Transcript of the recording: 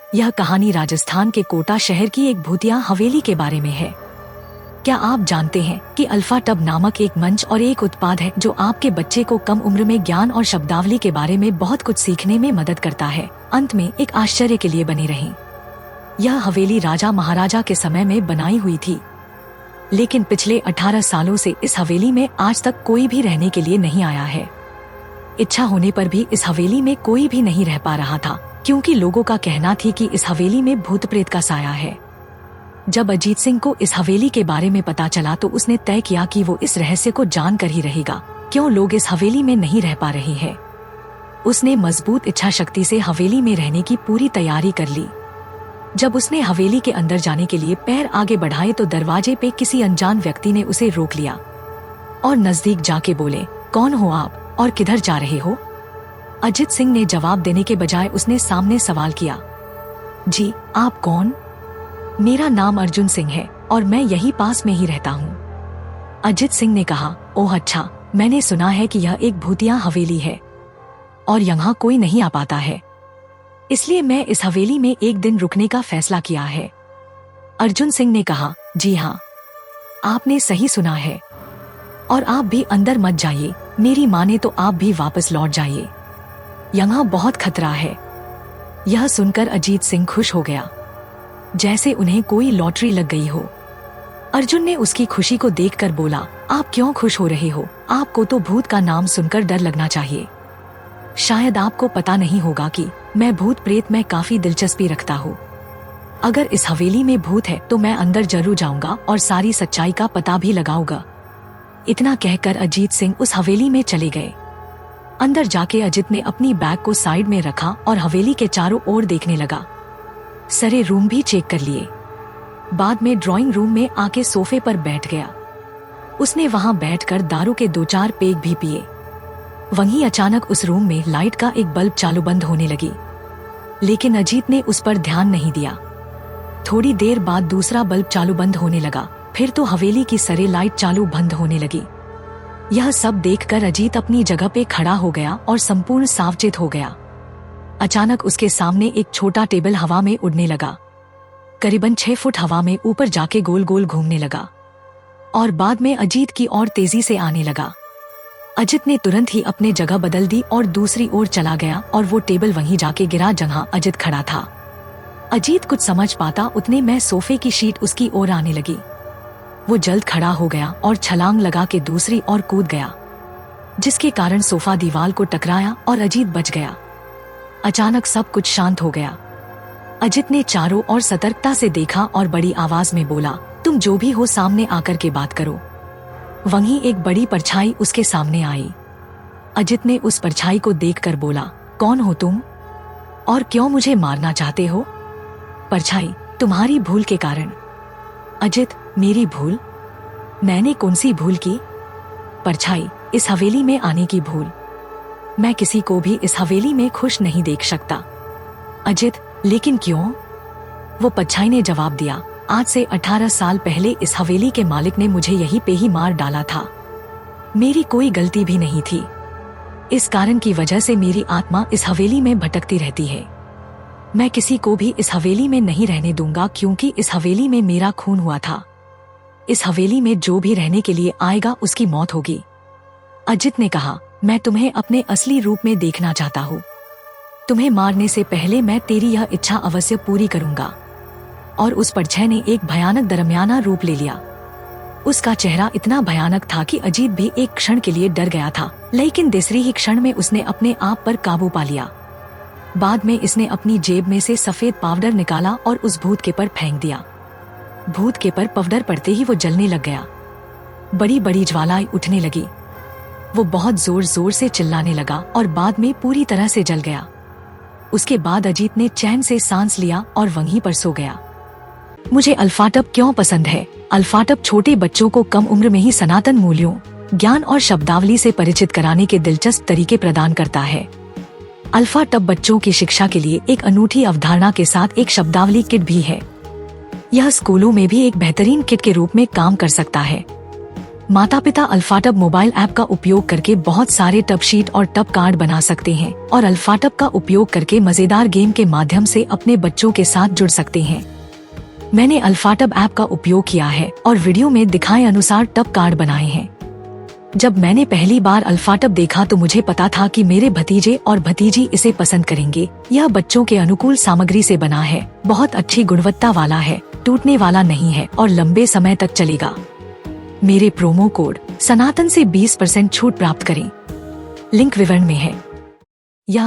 यह कहानी राजस्थान के कोटा शहर की एक भूतिया हवेली के बारे में है। क्या आप जानते हैं कि अल्फा टब नामक एक मंच और एक उत्पाद है जो आपके बच्चे को कम उम्र में ज्ञान और शब्दावली के बारे में बहुत कुछ सीखने में मदद करता है। अंत में एक आश्चर्य के लिए बने रहें। यह हवेली राजा महाराजा के समय में बनाई हुई थी, लेकिन पिछले 18 सालों से इस हवेली में आज तक कोई भी रहने के लिए नहीं आया है। इच्छा होने पर भी इस हवेली में कोई भी नहीं रह पा रहा था, क्योंकि लोगों का कहना थी कि इस हवेली में भूत प्रेत का साया है। जब अजीत सिंह को इस हवेली के बारे में पता चला तो उसने तय किया कि वो इस रहस्य को जान कर ही रहेगा, क्यों लोग इस हवेली में नहीं रह पा रहे हैं। उसने मजबूत इच्छा शक्ति से हवेली में रहने की पूरी तैयारी कर ली। जब उसने हवेली के अंदर जाने के लिए पैर आगे बढ़ाए तो दरवाजे पे किसी अनजान व्यक्ति ने उसे रोक लिया और नजदीक जाके बोले, कौन हो आप और किधर जा रहे हो? अजीत सिंह ने जवाब देने के बजाय उसने सामने सवाल किया, जी आप कौन? मेरा नाम अर्जुन सिंह है और मैं यही पास में ही रहता हूँ। अजीत सिंह ने कहा, ओह अच्छा, मैंने सुना है कि यह एक भूतिया हवेली है और यहाँ कोई नहीं आ पाता है, इसलिए मैं इस हवेली में एक दिन रुकने का फैसला किया है। अर्जुन सिंह ने कहा, जी हाँ, आपने सही सुना है और आप भी अंदर मत जाइए, मेरी माने तो आप भी वापस लौट जाइए, यहाँ बहुत खतरा है। यह सुनकर अजीत सिंह खुश हो गया, जैसे उन्हें कोई लॉटरी लग गई हो। अर्जुन ने उसकी खुशी को देखकर बोला, आप क्यों खुश हो रहे हो? आपको तो भूत का नाम सुनकर डर लगना चाहिए। शायद आपको पता नहीं होगा कि मैं भूत प्रेत में काफी दिलचस्पी रखता हूँ। अगर इस हवेली में भूत है तो मैं अंदर जरूर जाऊंगा और सारी सच्चाई का पता भी लगाऊंगा। इतना कहकर अजीत सिंह उस हवेली में चले गए। अंदर जाके अजित ने अपनी बैग को साइड में रखा और हवेली के चारों ओर देखने लगा। सारे रूम भी चेक कर लिए। बाद में ड्राइंग रूम में आके सोफे पर बैठ गया। उसने वहां बैठकर दारू के 2-4 पेग भी पिए। वहीं अचानक उस रूम में लाइट का एक बल्ब चालू बंद होने लगी, लेकिन अजीत ने उस पर ध्यान नहीं दिया। थोड़ी देर बाद दूसरा बल्ब चालू बंद होने लगा, फिर तो हवेली की सारी लाइट चालू बंद होने लगी। यह सब देखकर अजीत अपनी जगह पे खड़ा हो गया और संपूर्ण सावचेत हो गया। अचानक उसके सामने एक छोटा टेबल हवा में उड़ने लगा। करीबन 6 फुट हवा में ऊपर जाके गोल गोल घूमने लगा और बाद में अजीत की ओर तेजी से आने लगा। अजीत ने तुरंत ही अपने जगह बदल दी और दूसरी ओर चला गया और वो टेबल वहीं जाके गिरा जहां अजीत खड़ा था। अजीत कुछ समझ पाता उतने में सोफे की शीट उसकी ओर आने लगी। वो जल्द खड़ा हो गया और छलांग लगा के दूसरी ओर कूद गया, जिसके कारण सोफा दीवार को टकराया और अजीत बच गया। अचानक सब कुछ शांत हो गया। अजीत ने चारों ओर सतर्कता से देखा और बड़ी आवाज में बोला, तुम जो भी हो सामने आकर के बात करो। वहीं एक बड़ी परछाई उसके सामने आई। अजीत ने उस परछाई को देखकर बोला, कौन हो तुम और क्यों मुझे मारना चाहते हो? परछाई, तुम्हारी भूल के कारण। अजीत, मेरी भूल? मैंने कौन सी भूल की? परछाई, इस हवेली में आने की भूल। मैं किसी को भी इस हवेली में खुश नहीं देख सकता। अजीत, लेकिन क्यों? वो परछाई ने जवाब दिया, आज से 18 साल पहले इस हवेली के मालिक ने मुझे यहीं पे ही मार डाला था। मेरी कोई गलती भी नहीं थी। इस कारण की वजह से मेरी आत्मा इस हवेली में भटकती रहती है। मैं किसी को भी इस हवेली में नहीं रहने दूंगा, क्योंकि इस हवेली में मेरा खून हुआ था। इस हवेली में जो भी रहने के लिए आएगा उसकी मौत होगी। अजीत ने कहा, मैं तुम्हें अपने असली रूप में देखना चाहता हूँ। तुम्हें मारने से पहले मैं तेरी यह इच्छा अवश्य पूरी करूंगा। और उस परछाई ने एक भयानक दरमियाना रूप ले लिया। उसका चेहरा इतना भयानक था कि अजीत भी एक क्षण के लिए डर गया था, लेकिन दूसरी ही क्षण में उसने अपने आप पर काबू पा लिया। बाद में इसने अपनी जेब में से सफेद पाउडर निकाला और उस भूत के पर फेंक दिया। भूत के पर पाउडर पड़ते ही वो जलने लग गया। बड़ी बड़ी ज्वालाएं उठने लगी। वो बहुत जोर जोर से चिल्लाने लगा और बाद में पूरी तरह से जल गया। उसके बाद अजीत ने चैन से सांस लिया और वहीं पर सो गया। मुझे अल्फा टब क्यों पसंद है? अल्फा टब छोटे बच्चों को कम उम्र में ही सनातन मूल्यों, ज्ञान और शब्दावली से परिचित कराने के दिलचस्प तरीके प्रदान करता है। अल्फा टब बच्चों की शिक्षा के लिए एक अनूठी अवधारणा के साथ एक शब्दावली किट भी है। यह स्कूलों में भी एक बेहतरीन किट के रूप में काम कर सकता है। माता पिता अल्फाटब मोबाइल ऐप का उपयोग करके बहुत सारे टब शीट और टब कार्ड बना सकते हैं और अल्फाटब का उपयोग करके मजेदार गेम के माध्यम से अपने बच्चों के साथ जुड़ सकते हैं। मैंने अल्फाटब ऐप का उपयोग किया है और वीडियो में दिखाए अनुसार टब कार्ड बनाए हैं। जब मैंने पहली बार अल्फाटब देखा तो मुझे पता था कि मेरे भतीजे और भतीजी इसे पसंद करेंगे। यह बच्चों के अनुकूल सामग्री से बना है, बहुत अच्छी गुणवत्ता वाला है, टूटने वाला नहीं है और लंबे समय तक चलेगा। मेरे प्रोमो कोड सनातन से 20% छूट प्राप्त करें। लिंक विवरण में है। यह